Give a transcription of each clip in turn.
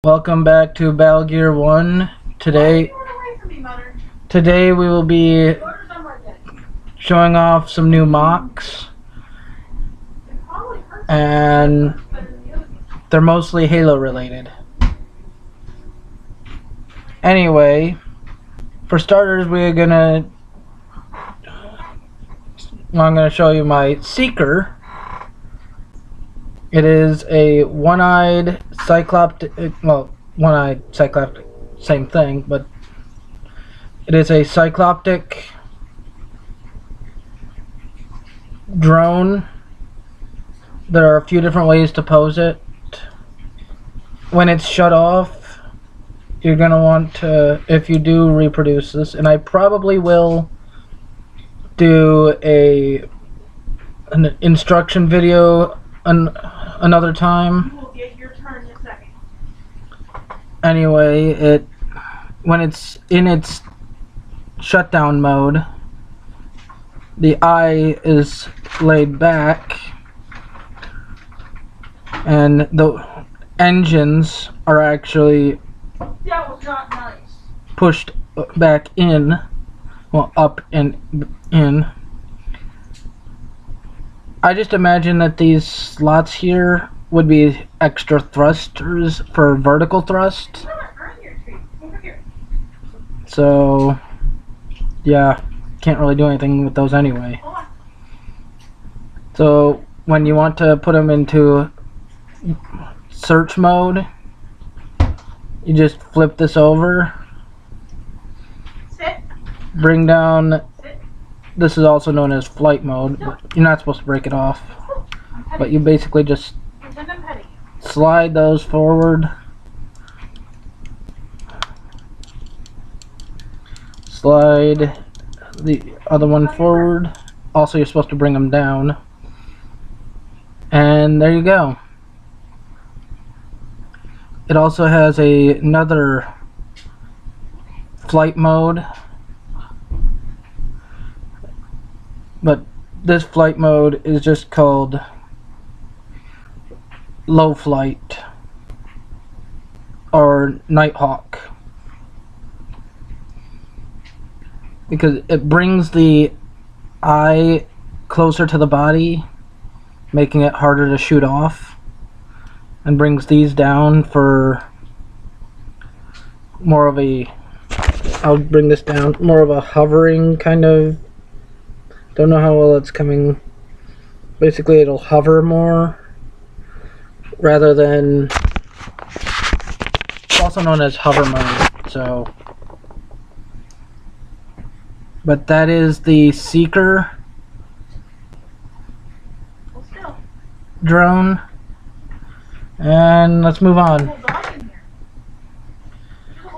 Welcome back to Battle Gear 1. Today we will be showing off some new mocs, and they're mostly Halo related. Anyway, for starters, I'm gonna show you my Seeker. It is a one-eyed cycloptic, same thing, but it is a cycloptic drone. There are a few different ways to pose it. When it's shut off, you're going to want to, if you do reproduce this, and I probably will do an instruction video another time. You will get your turn in a second. Anyway, when it's in its shutdown mode, the eye is laid back and the engines are actually That was not nice. pushed back in, well, up and in. I just imagine that these slots here would be extra thrusters for vertical thrust. So, yeah, can't really do anything with those anyway. So, when you want to put them into search mode, you just flip this over. Sit. Bring down. Sit. This is also known as flight mode. But you're not supposed to break it off. But you basically just slide those forward. Slide the other one forward. Also, you're supposed to bring them down. And there you go. It also has another flight mode. But this flight mode is just called low flight or Nighthawk, because it brings the eye closer to the body, making it harder to shoot off, and brings these down for more of I'll bring this down, more of a hovering kind of. Don't know how well it's coming. Basically, it'll hover more rather than. It's also known as hover mode. So, but that is the Seeker drone, and let's move on.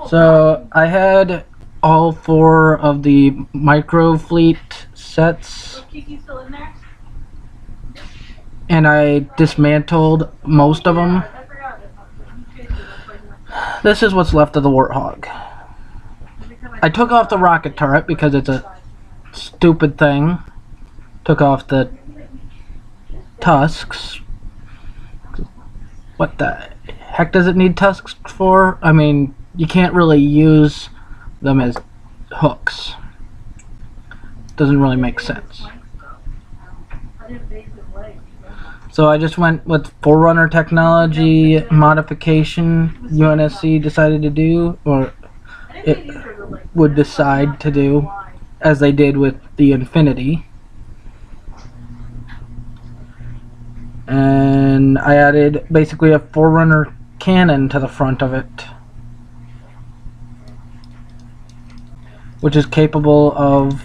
So I had all 4 of the micro fleet sets, and I dismantled most of them. This is what's left of the Warthog. I took off the rocket turret because it's a stupid thing. Took off the tusks. What the heck does it need tusks for? I mean, you can't really use them as hooks. Doesn't really make sense. So I just went with Forerunner technology modification UNSC decided to do, or it would decide to do, as they did with the Infinity. And I added basically a Forerunner cannon to the front of it, which is capable of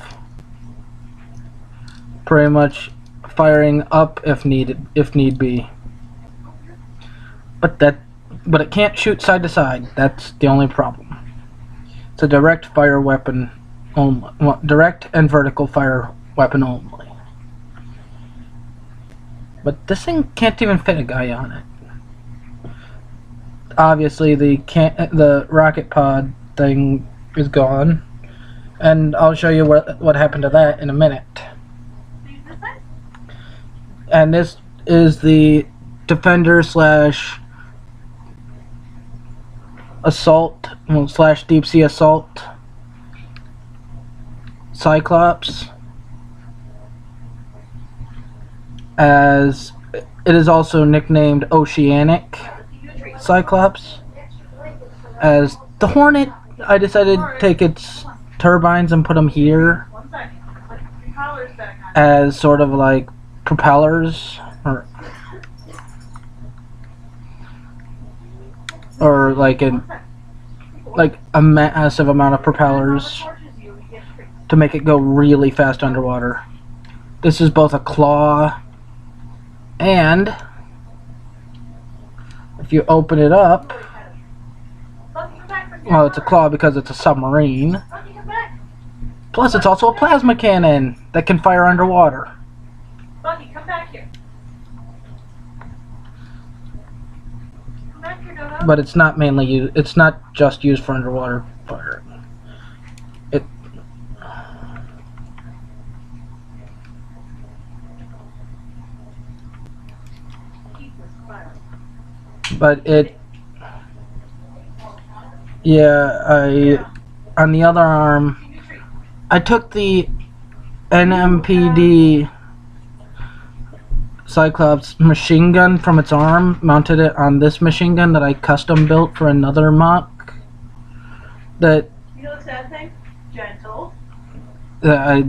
pretty much firing up if need be. But it can't shoot side to side. That's the only problem. It's a direct fire weapon only, well, direct and vertical fire weapon only. But this thing can't even fit a guy on it. Obviously, the rocket pod thing is gone, and I'll show you what happened to that in a minute. And this is the Defender slash assault slash deep sea assault Cyclops, as it is also nicknamed Oceanic Cyclops. As the Hornet, I decided to take its turbines and put them here as sort of like propellers, or like a massive amount of propellers to make it go really fast underwater. This is both a claw, and if you open it up, well, it's a claw because it's a submarine. Plus, it's also a plasma cannon that can fire underwater. Bucky, come back here. Come back here, Dodo. But it's not mainly used. It's not just used for underwater fire. It. But it. Yeah, on the other arm, I took the NMPD Cyclops machine gun from its arm, mounted it on this machine gun that I custom built for another mock that You know the sad thing? Gentle. I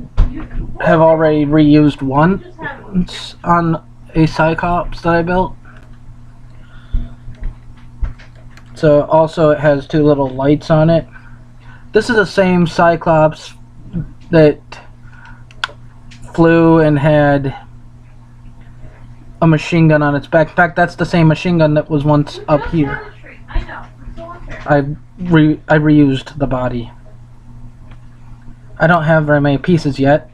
have already reused once on a Cyclops that I built. So also it has two little lights on it. This is the same Cyclops that flew and had a machine gun on its back. In fact, that's the same machine gun that was once up here. I know. It's so unfair. I reused the body. I don't have very many pieces yet,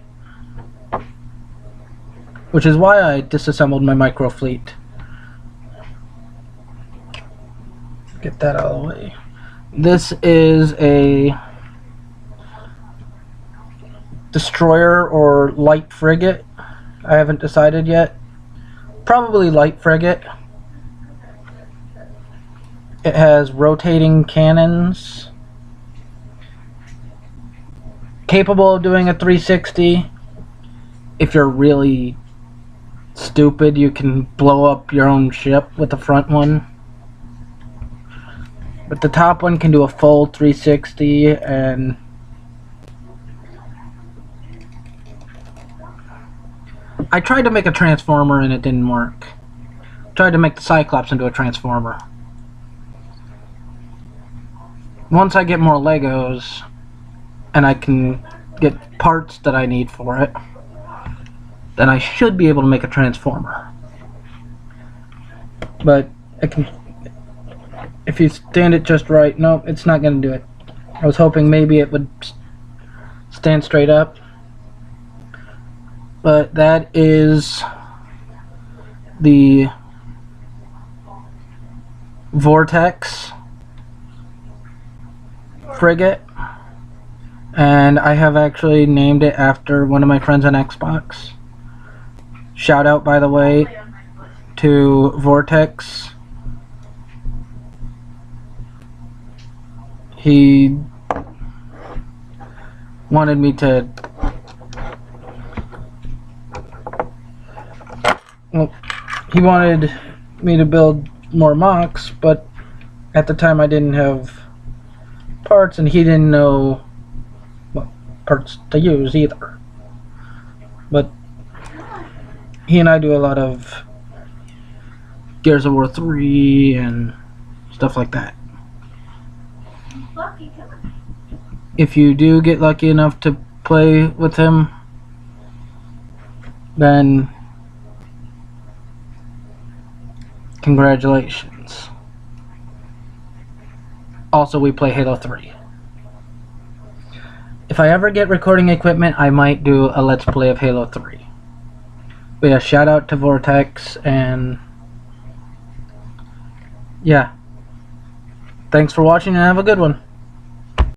which is why I disassembled my micro fleet. Get that out of the way. This is a destroyer or light frigate. I haven't decided yet. Probably light frigate. It has rotating cannons, capable of doing a 360. If you're really stupid, you can blow up your own ship with the front one. But the top one can do a full 360, and I tried to make a transformer and it didn't work. Tried to make the Cyclops into a transformer. Once I get more Legos and I can get parts that I need for it, then I should be able to make a transformer. But I can, if you stand it just right, no, it's not going to do it. I was hoping maybe it would stand straight up. But that is the Vortex frigate. And I have actually named it after one of my friends on Xbox. Shout out, by the way, to Vortex. He wanted me to, well, he wanted me to build more mocs, but at the time I didn't have parts and he didn't know what parts to use either. But he and I do a lot of Gears of War 3 and stuff like that. If you do get lucky enough to play with him, then congratulations. Also, we play Halo 3. If I ever get recording equipment, I might do a Let's Play of Halo 3. But yeah, shout out to Vortex, and yeah. Thanks for watching and have a good one.